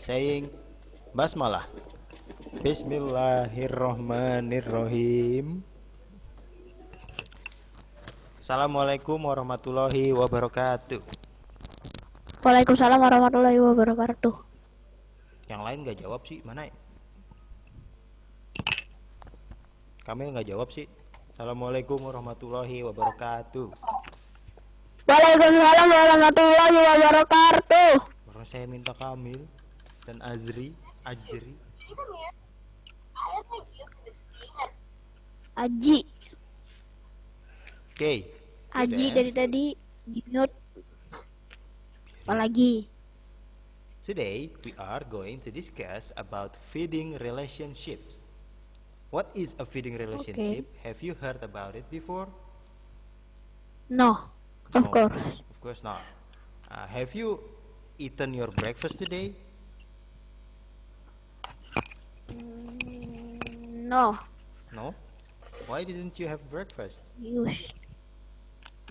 saying basmalah. Bismillahirrohmanirrohim. Assalamualaikum warahmatullahi wabarakatuh. Waalaikumsalam warahmatullahi wabarakatuh. Yang lain nggak jawab sih, mana ya? Kamil nggak jawab sih. Assalamualaikum warahmatullahi wabarakatuh. Waalaikumsalam warahmatullahi wabarakatuh. Baru saya minta Kamil dan Ajri. Aji. Oke. Aji dari tadi di mute. Apalagi? Today we are going to discuss about feeding relationships. What is a feeding relationship? Have you heard about it before? No, of course. Of course not. Have you eaten your breakfast today? No. No? Why didn't you have breakfast? Yush.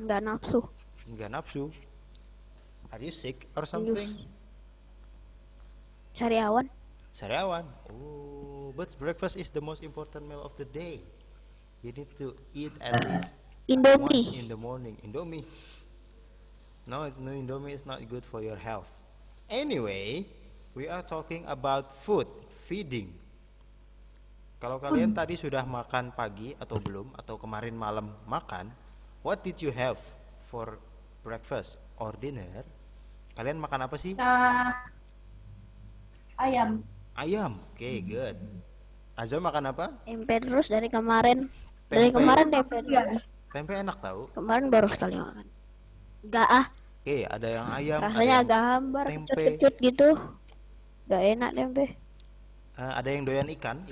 Nggak nafsu. Nggak nafsu. Are you sick or something? Sariawan. Sariawan. Oh, but breakfast is the most important meal of the day. You need to eat at least Indomie. once in the morning. Indomie. No, Indomie is not good for your health. Anyway, we are talking about food, feeding. Kalau kalian tadi sudah makan pagi atau belum, atau kemarin malam makan, what did you have for breakfast or dinner? Kalian makan apa sih? Ayam. Ayam. Okay, good. Azam makan apa? Tempe terus dari kemarin. Tempe. Dari kemarin tempe. Tempe enak tahu. Kemarin baru sekali makan. Enggak ah. Oke, ada yang ayam. Rasanya ada agak hambar, tempe. kecut-kecut gitu. Gak enak tempe. Ada yang doyan ikan.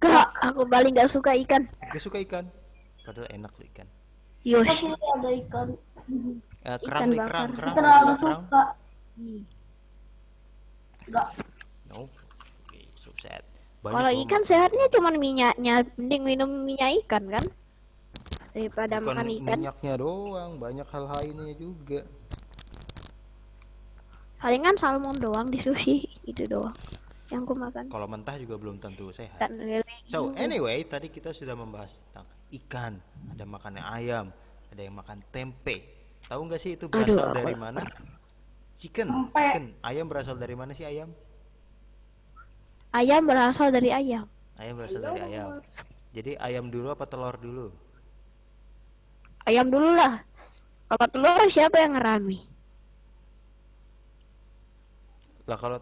Gak, aku paling gak suka ikan. Gak suka ikan. Padahal enak loh ikan. Yosh. Tapi ada ikan. Kerang. Terlalu suka. Enggak. No. Okay, so sad. Banyak Kalau loh ikan sehatnya cuma minyaknya, mending minum minyak ikan kan daripada bukan makan ikan. minyaknya doang, banyak hal lainnya juga. Palingan salmon doang di sushi, itu doang yang aku makan. Kalau mentah juga belum tentu sehat. Kan lele. So anyway, tadi kita sudah membahas tentang ikan, ada makannya ayam, ada yang makan tempe. Tahu nggak sih itu berasal dari mana? Chicken. Ayam berasal dari mana sih ayam? Ayam berasal dari ayam. Ayam berasal dari ayam. Jadi ayam dulu apa telur dulu? Ayam dulu lah. Kalau telur siapa yang ngerami? Lah kalau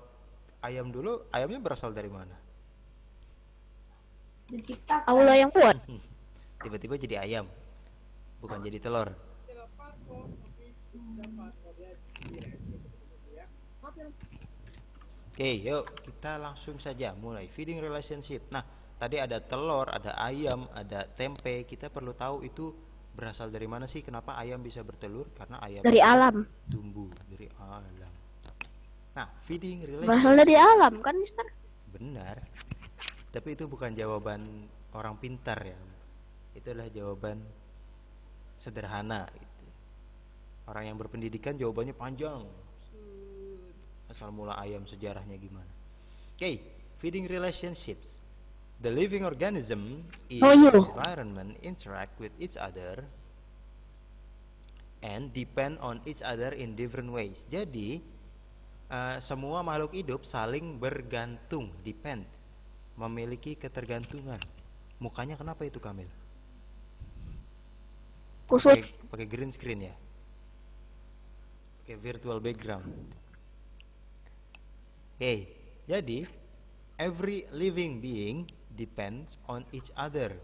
ayam dulu, ayamnya berasal dari mana? Diciptakan. Allah yang kuat. Tiba-tiba jadi ayam, bukan jadi telur. Oke, yuk kita langsung saja mulai feeding relationship. Nah, tadi ada telur, ada ayam, ada tempe. Kita perlu tahu itu berasal dari mana sih? Kenapa ayam bisa bertelur? Karena ayam Dari alam. tumbuh dari alam. Nah, feeding relationship Berasal dari alam kan, Mister? benar. Tapi itu bukan jawaban orang pintar ya. Itu adalah jawaban sederhana gitu. Orang yang berpendidikan jawabannya panjang. Asal mula ayam sejarahnya gimana. Okay, feeding relationships. The living organism in environment interact with each other and depend on each other in different ways. Jadi semua makhluk hidup saling bergantung, depend, memiliki ketergantungan. Mukanya kenapa itu Kamil? Kusut. Pakai green screen ya? Pakai virtual background. Oke, jadi every living being depends on each other.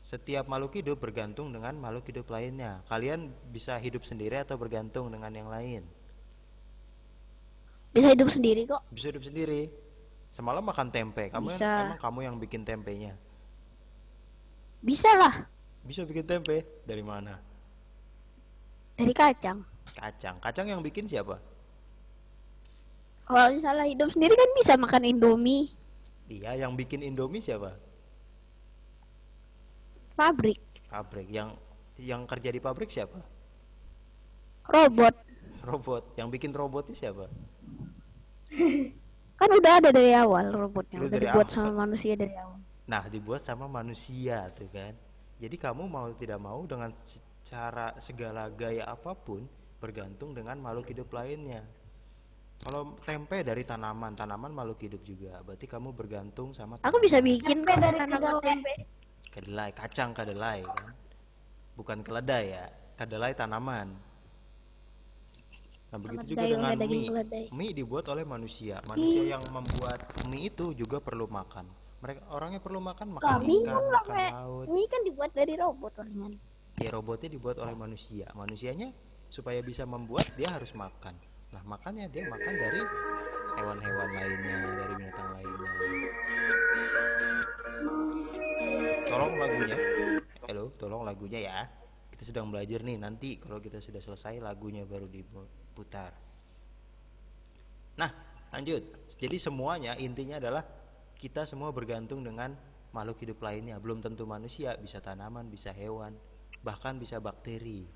Setiap makhluk hidup bergantung dengan makhluk hidup lainnya. Kalian bisa hidup sendiri atau bergantung dengan yang lain? Bisa hidup sendiri kok. Bisa hidup sendiri. Semalam makan tempe. Kamu Bisa. emang kamu yang bikin tempenya? Bisa lah. Bisa bikin tempe dari mana? Dari kacang. Kacang. Kacang yang bikin siapa? Kalau misalnya hidup sendiri kan bisa makan Indomie. Iya, yang bikin Indomie siapa? Pabrik. Pabrik. Yang kerja di pabrik siapa? Robot. Robot. Yang bikin robotnya siapa? Kan udah ada dari awal robotnya, Itu udah dari dibuat awal. sama manusia dari awal. Nah, dibuat sama manusia tuh kan. Jadi kamu mau tidak mau dengan cara segala gaya apapun bergantung dengan makhluk hidup lainnya. Kalau tempe dari tanaman, tanaman makhluk hidup juga. Berarti kamu bergantung sama Aku bisa tanaman. bikin Tempe dari tanaman kedelai. tempe. Kedelai, kacang kedelai kan. Bukan keledai ya. Kedelai tanaman. Nah, begitu juga Keledai dengan oleh daging mie. keledai. Mie dibuat oleh manusia. Manusia yang membuat mie itu juga perlu makan. Mereka orangnya perlu makan Kami ikan, Bingung lah, makan Mek. laut. Mie kan dibuat dari robot palingan. Ya robotnya dibuat oleh manusia. Manusianya supaya bisa membuat dia harus makan. Nah, makanya dia makan dari hewan-hewan lainnya, dari binatang lainnya. Tolong lagunya. Halo, tolong lagunya ya. Kita sedang belajar nih, nanti kalau kita sudah selesai lagunya baru diputar. Nah, lanjut. Jadi semuanya intinya adalah kita semua bergantung dengan makhluk hidup lainnya. Belum tentu manusia, bisa tanaman, bisa hewan, bahkan bisa bakteri.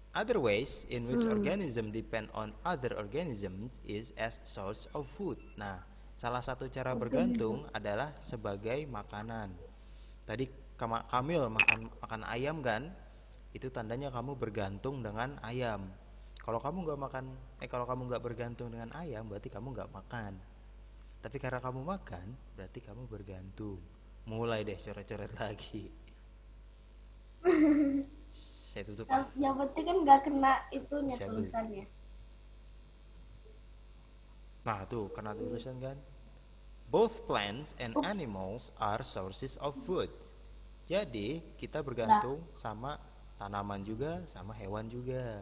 Other ways in which organism depend on other organisms is as source of food. Nah, salah satu cara bergantung adalah sebagai makanan. Tadi Kamil makan ayam kan? Itu tandanya kamu bergantung dengan ayam. Kalau kamu nggak bergantung dengan ayam, berarti kamu nggak makan. Tapi karena kamu makan, berarti kamu bergantung. Mulai deh coret-coret lagi. Saya tutup. Yang penting kan nggak kena itunya Saya beli. tulisannya. Nah tuh, kena tulisan kan. Both plants and animals are sources of food. Jadi kita bergantung sama tanaman juga, sama hewan juga.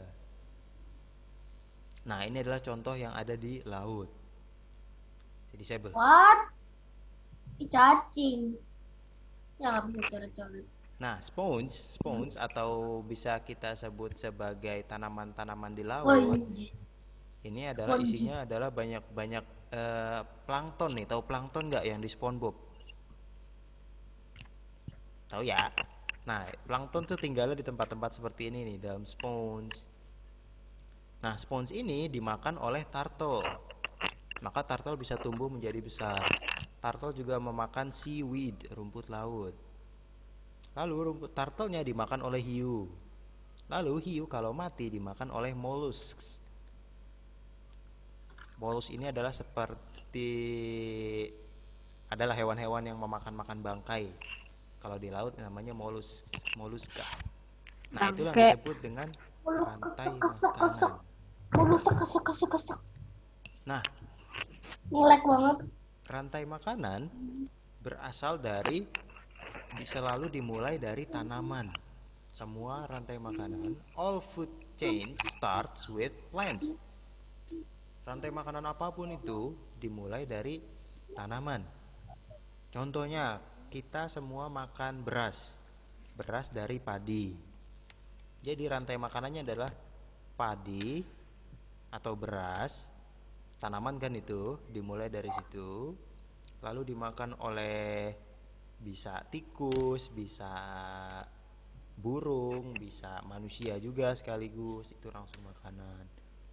Nah ini adalah contoh yang ada di laut. Jadi saya What? Cacing. Ya nggak bisa coret-coret. Nah, sponge atau bisa kita sebut sebagai tanaman-tanaman di laut. Sponge. Ini adalah Sponge. isinya adalah banyak-banyak plankton nih. Tahu plankton nggak yang di SpongeBob? Tahu ya? Nah, plankton tuh tinggalnya di tempat-tempat seperti ini nih, dalam sponge. Nah, sponge ini dimakan oleh turtle. Maka turtle bisa tumbuh menjadi besar. Turtle juga memakan seaweed, rumput laut. Lalu rumput turtle-nya dimakan oleh hiu. Lalu hiu kalau mati dimakan oleh mollusks. Mollusks ini adalah adalah hewan-hewan yang memakan bangkai. Kalau di laut namanya molluska. Nah, itulah yang Bangke. disebut dengan Mulu rantai kesek kesek. makanan. Mulu kesek kesek kesek. Nah, Ngelek banget. rantai makanan berasal dari selalu dimulai dari tanaman. Semua rantai makanan, all food chain starts with plants. Rantai makanan apapun itu dimulai dari tanaman. Contohnya, kita semua makan beras dari padi. Jadi rantai makanannya adalah padi atau beras, tanaman kan itu, dimulai dari situ, lalu dimakan oleh bisa tikus, bisa burung, bisa manusia juga sekaligus, itu langsung makanan.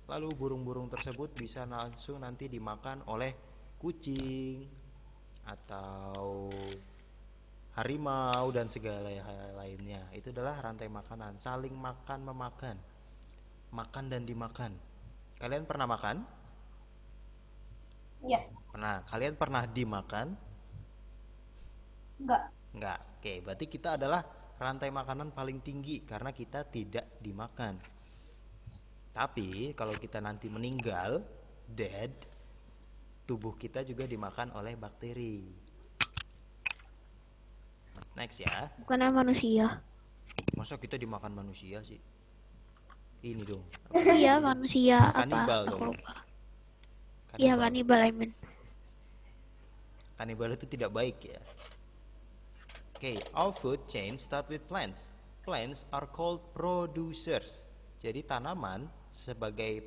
Lalu burung-burung tersebut bisa langsung nanti dimakan oleh kucing atau harimau dan segala hal lainnya. Itu adalah rantai makanan, saling makan memakan, makan dan dimakan. Kalian pernah makan? Ya, Pernah. Kalian pernah dimakan? enggak. Enggak. Oke, berarti kita adalah rantai makanan paling tinggi karena kita tidak dimakan. Tapi kalau kita nanti meninggal, dead, tubuh kita juga dimakan oleh bakteri. Next ya. Bukan manusia. Masa kita dimakan manusia sih? Ini dong. Iya, manusia apa? Kanibal Aku dong. lupa. Iya, kanibal, I mean. Kanibal itu tidak baik ya. Okay, all food chains start with plants. Plants are called producers. Jadi tanaman sebagai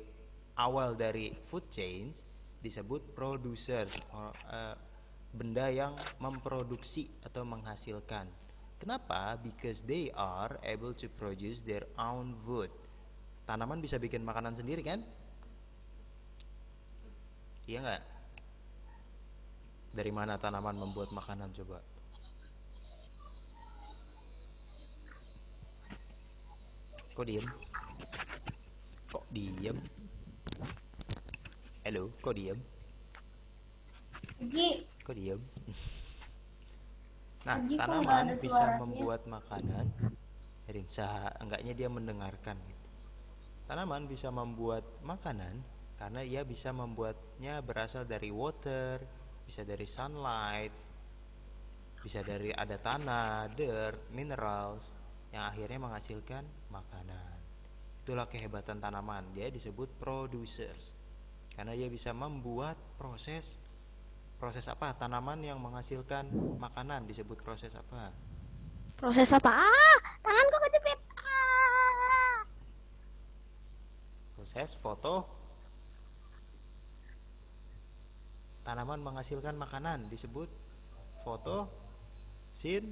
awal dari food chains disebut producers, benda yang memproduksi atau menghasilkan. Kenapa? Because they are able to produce their own food. Tanaman bisa bikin makanan sendiri kan? Iya nggak? Dari mana tanaman membuat makanan coba? Kok diem? Kok diem? Halo, kok diem? Jadi, Kok diem? Nah, Jadi kok nggak tanaman ada bisa suaranya? membuat makanan. Jadi enggaknya dia mendengarkan gitu. Tanaman bisa membuat makanan karena ia bisa membuatnya berasal dari water, bisa dari sunlight, bisa dari ada tanah, dirt, minerals yang akhirnya menghasilkan makanan. Itulah kehebatan tanaman. Dia disebut producers karena dia bisa membuat proses apa? Tanaman yang menghasilkan makanan disebut proses apa? Proses apa? Tanganku kejepit. Proses foto. Tanaman menghasilkan makanan disebut fotosin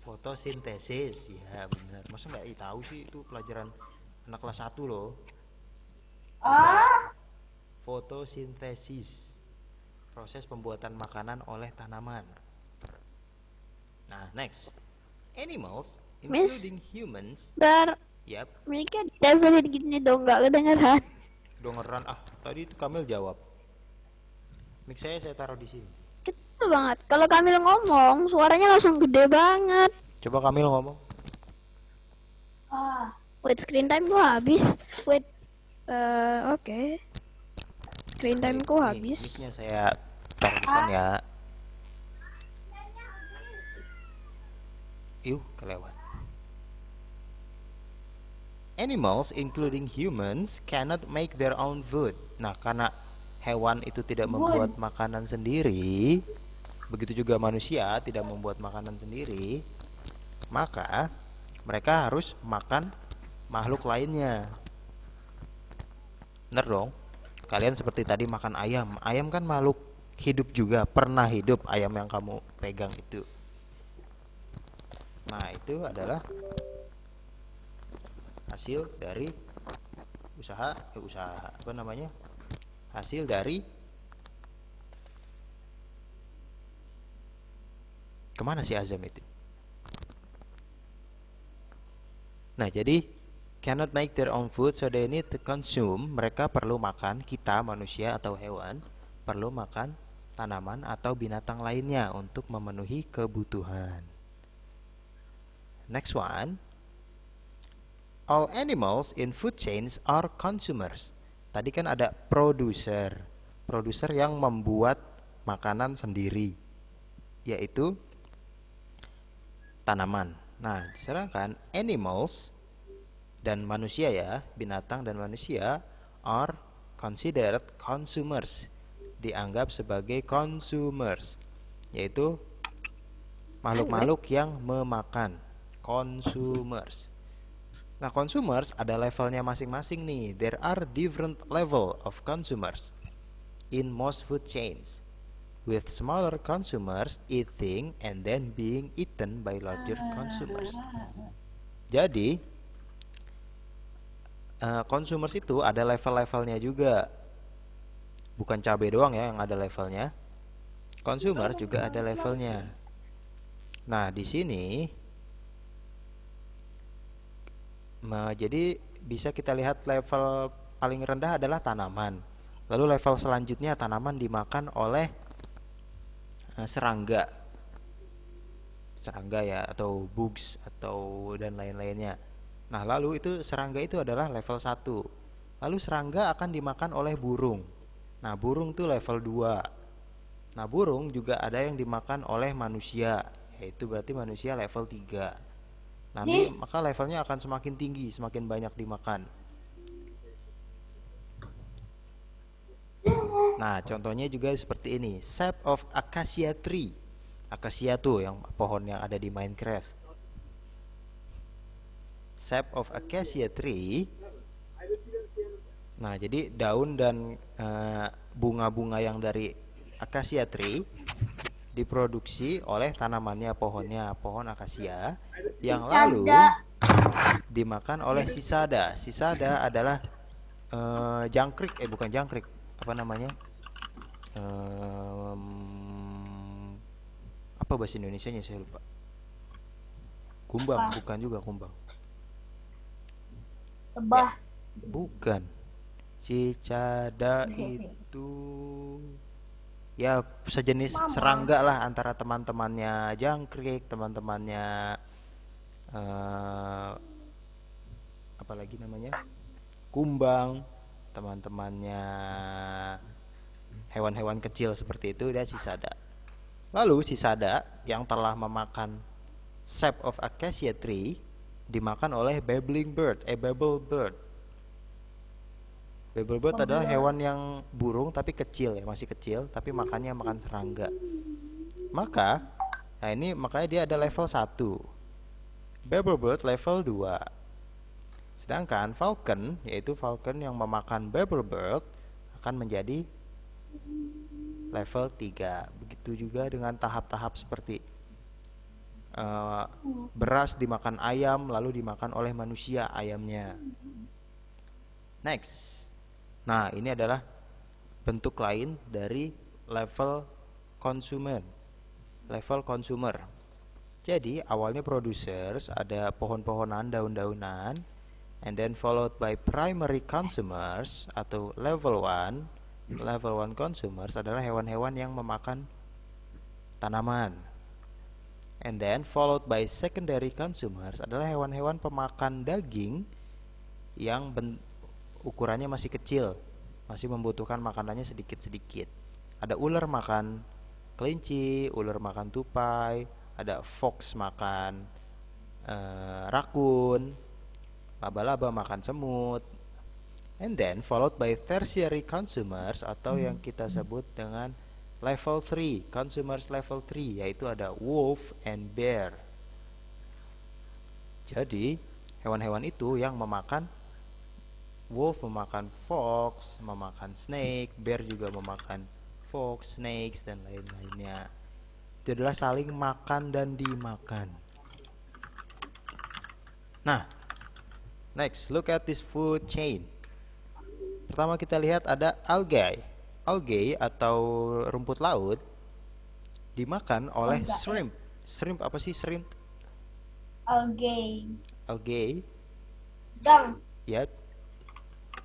fotosintesis. Ya benar. Masa nggak tahu sih, itu pelajaran anak kelas 1 loh. Fotosintesis, proses pembuatan makanan oleh tanaman. Nah, next. Animals Miss? including humans. Dar, Yap, mereka tempelin gini dong, nggak kedengeran. dengeran. Tadi itu Kamil jawab. Mic saya taruh di sini. Kecil banget. Kalau Kamil ngomong, suaranya langsung gede banget. Coba Kamil ngomong. Wait, screen time gua habis. Wait, oke. Screen time ku habis. Mic-nya saya taruh di depan ya. Kelewat. Animals including humans cannot make their own food. Nah, karena hewan itu tidak membuat makanan sendiri, begitu juga manusia tidak membuat makanan sendiri, maka mereka harus makan makhluk lainnya. Bener dong? Kalian seperti tadi makan ayam. Ayam kan makhluk hidup juga, pernah hidup ayam yang kamu pegang itu. Nah, itu adalah hasil dari usaha apa namanya? Hasil dari kemana sih Azam itu? Nah, jadi cannot make their own food, so they need to consume. Mereka perlu makan, kita manusia atau hewan perlu makan tanaman atau binatang lainnya untuk memenuhi kebutuhan. Next one. All animals in food chains are consumers. Tadi kan ada producer. Producer yang membuat makanan sendiri, yaitu tanaman. Nah, sedangkan animals dan manusia ya, binatang dan manusia are considered consumers. Dianggap sebagai consumers, yaitu makhluk-makhluk yang memakan. Consumers. Nah, consumers ada levelnya masing-masing nih. There are different level of consumers in most food chains, with smaller consumers eating and then being eaten by larger consumers. Jadi, consumers itu ada level-levelnya juga. Bukan cabai doang ya yang ada levelnya. Consumer juga ada levelnya. Nah, di sini jadi bisa kita lihat level paling rendah adalah tanaman. Lalu level selanjutnya tanaman dimakan oleh serangga ya, atau bugs atau dan lain-lainnya. Nah, lalu itu serangga itu adalah level 1. Lalu serangga akan dimakan oleh burung. Nah, burung itu level 2. Nah, burung juga ada yang dimakan oleh manusia, yaitu berarti manusia level 3. Nanti maka levelnya akan semakin tinggi, semakin banyak dimakan. Nah, contohnya juga seperti ini. Sap of acacia tree. Acacia tuh yang pohon yang ada di Minecraft. Sap of acacia tree. Nah, jadi daun dan bunga-bunga yang dari acacia tree diproduksi oleh tanamannya, pohon akasia, yang lalu dimakan oleh sisada. Sisada adalah jangkrik, bukan jangkrik, apa namanya? Em, apa bahasa Indonesianya saya lupa. Kumbang, Apa? bukan juga kumbang. Lebah. Bukan. Cicada itu ya sejenis Mama. serangga lah, antara teman-temannya jangkrik, teman-temannya apalagi namanya, kumbang, teman-temannya hewan-hewan kecil seperti itu, dan sisada. Lalu sisada yang telah memakan sap of acacia tree dimakan oleh babbling bird, babble bird. Babble bird adalah hewan yang burung tapi kecil ya, masih kecil, tapi makannya makan serangga. Maka, nah ini makanya dia ada level 1. Babble bird level 2. Sedangkan falcon, yaitu falcon yang memakan babble bird, akan menjadi level 3. Begitu juga dengan tahap-tahap seperti beras dimakan ayam, lalu dimakan oleh manusia ayamnya. Next. Nah, ini adalah bentuk lain dari level consumer. Level consumer. Jadi, awalnya producers, ada pohon-pohonan, daun-daunan, and then followed by primary consumers atau level 1. Level 1 consumers adalah hewan-hewan yang memakan tanaman. And then followed by secondary consumers adalah hewan-hewan pemakan daging yang ukurannya masih kecil, masih membutuhkan makanannya sedikit-sedikit. Ada ular makan kelinci, ular makan tupai, ada fox makan rakun, laba-laba makan semut. And then followed by tertiary consumers atau yang kita sebut dengan level 3, consumers level 3, yaitu ada wolf and bear. Jadi hewan-hewan itu yang memakan, wolf memakan fox, memakan snake, bear juga memakan fox, snakes, dan lain-lainnya. Itu adalah saling makan dan dimakan. Nah, next, look at this food chain. Pertama kita lihat ada algae. Algae atau rumput laut dimakan oleh shrimp. Shrimp apa sih shrimp? Algae. Algae. Udang. Ya.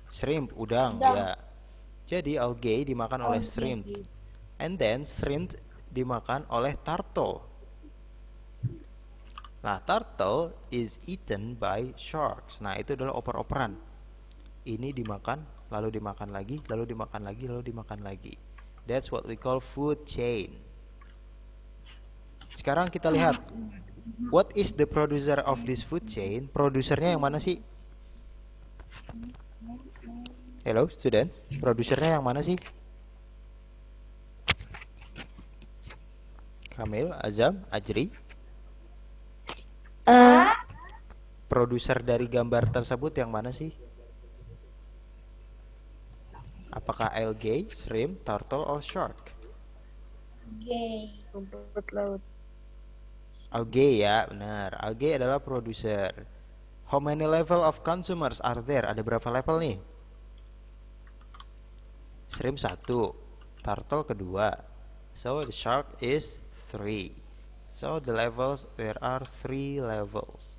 Shrimp, udang, Udang. ya. Jadi algae dimakan oleh shrimp. And then shrimp dimakan oleh turtle. Nah, turtle is eaten by sharks. Nah, itu adalah oper-operan. Ini dimakan, lalu dimakan lagi, lalu dimakan lagi, lalu dimakan lagi. That's what we call food chain. Sekarang kita lihat, what is the producer of this food chain? Produsernya yang mana sih? Hello students, produsernya yang mana sih? Kamil, Azam, Ajri. Produser dari gambar tersebut yang mana sih? Apakah algae, shrimp, turtle, or shark? Algae. Rumput laut. Algae ya, benar. Algae adalah produser. How many level of consumers are there? Ada berapa level nih? Shrimp 1, turtle kedua. So the shark is 3. So the levels, there are 3 levels.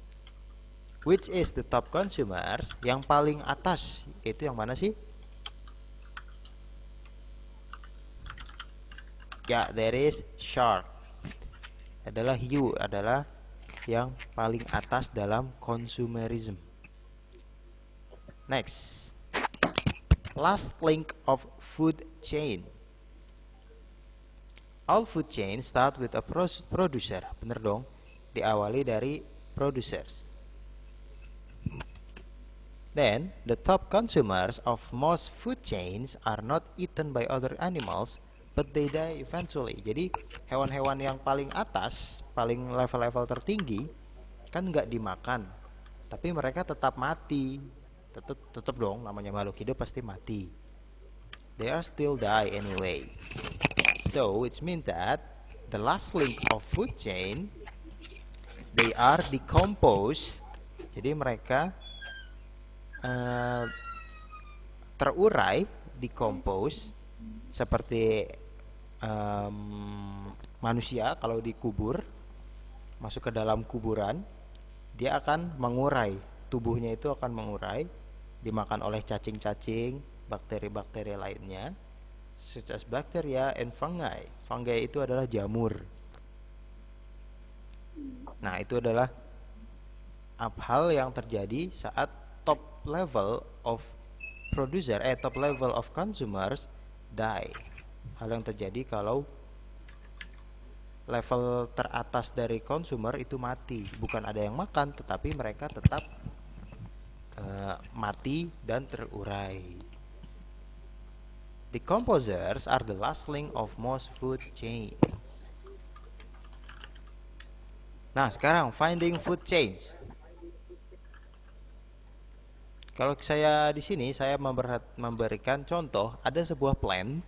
Which is the top consumers? Yang paling atas itu yang mana sih? Ya, there is shark. Adalah hiu, adalah yang paling atas dalam consumerism. Next. Last link of food chain. All food chain start with a producer. Bener dong? Diawali dari producers. Then, the top consumers of most food chains are not eaten by other animals, but they die eventually. Jadi, hewan-hewan yang paling atas, paling level-level tertinggi, kan nggak dimakan. Tapi mereka tetap mati. Tetap dong, namanya makhluk hidup pasti mati. They are still die anyway. So, it means that the last link of food chain, they are decomposed Jadi mereka terurai, decompose seperti manusia kalau dikubur, masuk ke dalam kuburan, dia akan mengurai, tubuhnya itu akan mengurai, dimakan oleh cacing-cacing, bakteri-bakteri lainnya, such as bacteria and fungi. Fungi itu adalah jamur. Nah, itu adalah hal yang terjadi saat top level of top level of consumers die. Hal yang terjadi kalau level teratas dari consumer itu mati. Bukan ada yang makan, tetapi mereka tetap mati dan terurai. Decomposers are the last link of most food chains. Nah, sekarang finding food chains. Kalau saya di sini saya memberikan contoh, ada sebuah plant,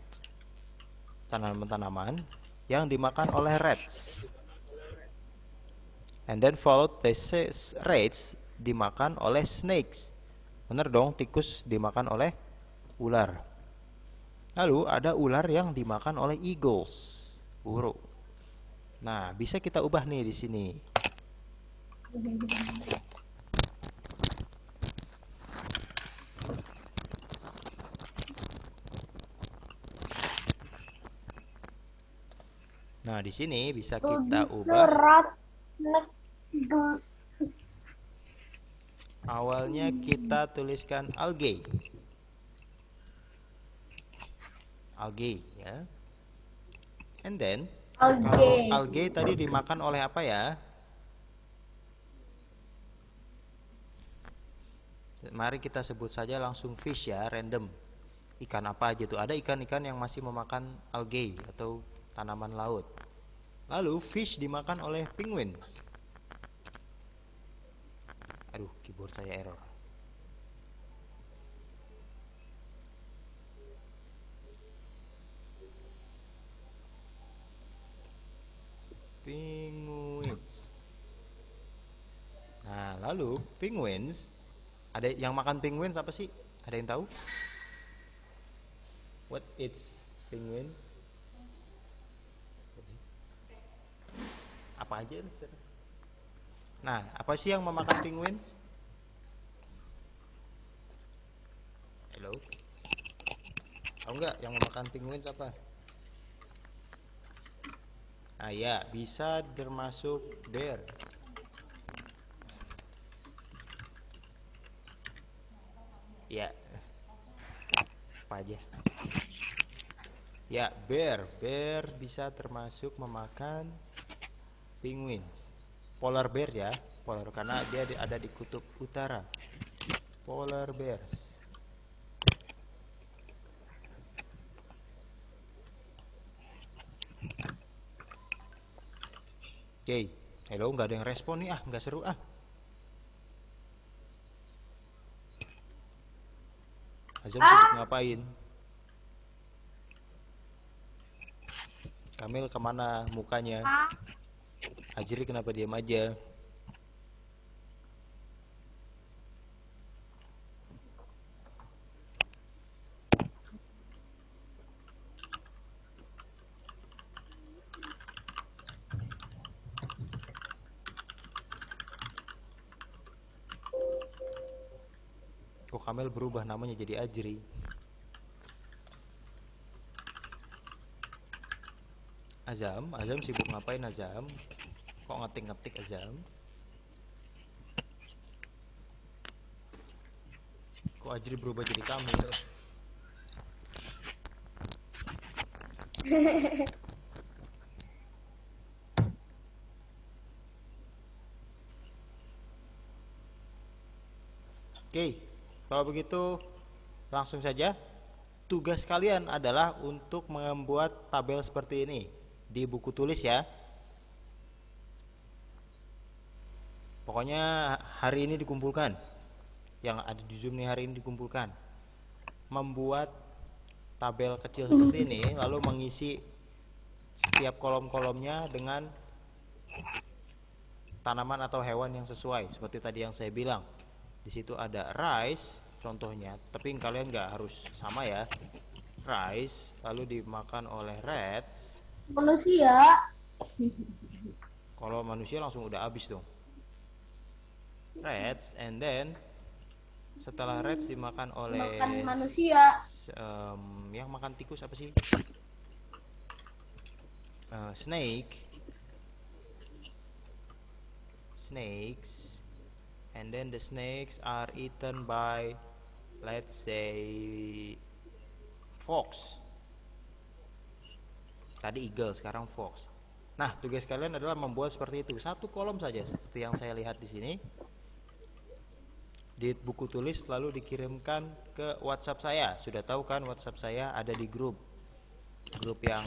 tanaman-tanaman yang dimakan oleh rats, and then followed by rats dimakan oleh snakes. Bener dong, tikus dimakan oleh ular. Lalu ada ular yang dimakan oleh eagles, burung. Nah, bisa kita ubah nih di sini. Nah, di sini bisa kita ubah. Awalnya kita tuliskan algae. Algae ya. And then kalau algae tadi dimakan oleh apa ya? Mari kita sebut saja langsung fish ya, random. Ikan apa aja tuh? Ada ikan-ikan yang masih memakan algae atau tanaman laut. Lalu fish dimakan oleh penguins. Aduh, keyboard saya error. Penguins. Nah, lalu penguins, ada yang makan penguins apa sih? Ada yang tahu? What is penguin? Apa aja? Nah, apa sih yang memakan penguin? Hello? Tahu nggak yang memakan penguin apa? Ah ya, bisa termasuk bear. Ya, apa aja? Ya, bear bisa termasuk memakan penguin. Polar bear ya, polar karena dia ada di kutub utara. Polar bear. Oke, hello, nggak ada yang respon nih, nggak seru Azam sibuk ngapain? Kamil kemana mukanya? Ajri kenapa diam aja? Kok Kamil berubah namanya jadi Ajri? Azam sibuk ngapain Azam? Kok ngetik Azam? Kok Ajri berubah jadi Kamil? Oke, kalau begitu langsung saja. Tugas kalian adalah untuk membuat tabel seperti ini di buku tulis ya. Pokoknya hari ini dikumpulkan. Yang ada di Zoom nih hari ini dikumpulkan. Membuat tabel kecil seperti ini, lalu mengisi setiap kolom-kolomnya dengan tanaman atau hewan yang sesuai seperti tadi yang saya bilang. Di situ ada rice contohnya, tapi kalian nggak harus sama ya. Rice lalu dimakan oleh rats. Manusia. Kalau manusia langsung udah habis dong. Rats, and then setelah rats dimakan oleh Makan manusia. yang makan tikus apa sih? Snakes, and then the snakes are eaten by, let's say, fox. Tadi eagle, sekarang fox. Nah, tugas kalian adalah membuat seperti itu, satu kolom saja seperti yang saya lihat di sini. Di buku tulis lalu dikirimkan ke WhatsApp saya. Sudah tahu kan WhatsApp saya ada di grup yang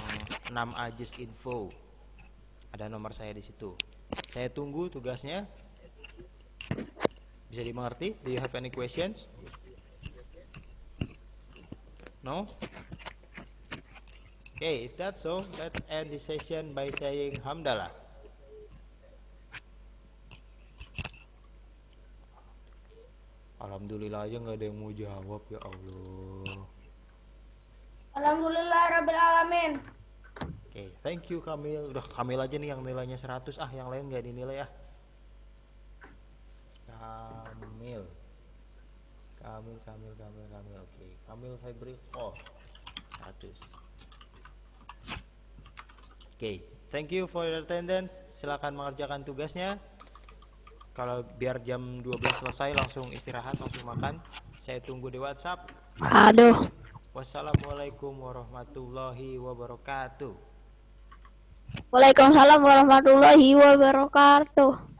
6A Just Info. Ada nomor saya di situ. Saya tunggu tugasnya. Bisa dimengerti? Do you have any questions? No? Okay, if that's so, let's end the session by saying hamdalah. Alhamdulillah aja nggak ada yang mau jawab, ya Allah. Alhamdulillah Rabbil Alamin. Oke, thank you Kamil. Udah Kamil aja nih yang nilainya 100. Yang lain nggak dinilai ya. Kamil. Oke, Kamil Febri. Oh, 100. Oke, thank you for your attendance. Silakan mengerjakan tugasnya. Kalau biar jam 12 selesai langsung istirahat, langsung makan. Saya tunggu di WhatsApp. Aduh. Wassalamualaikum warahmatullahi wabarakatuh. Waalaikumsalam warahmatullahi wabarakatuh.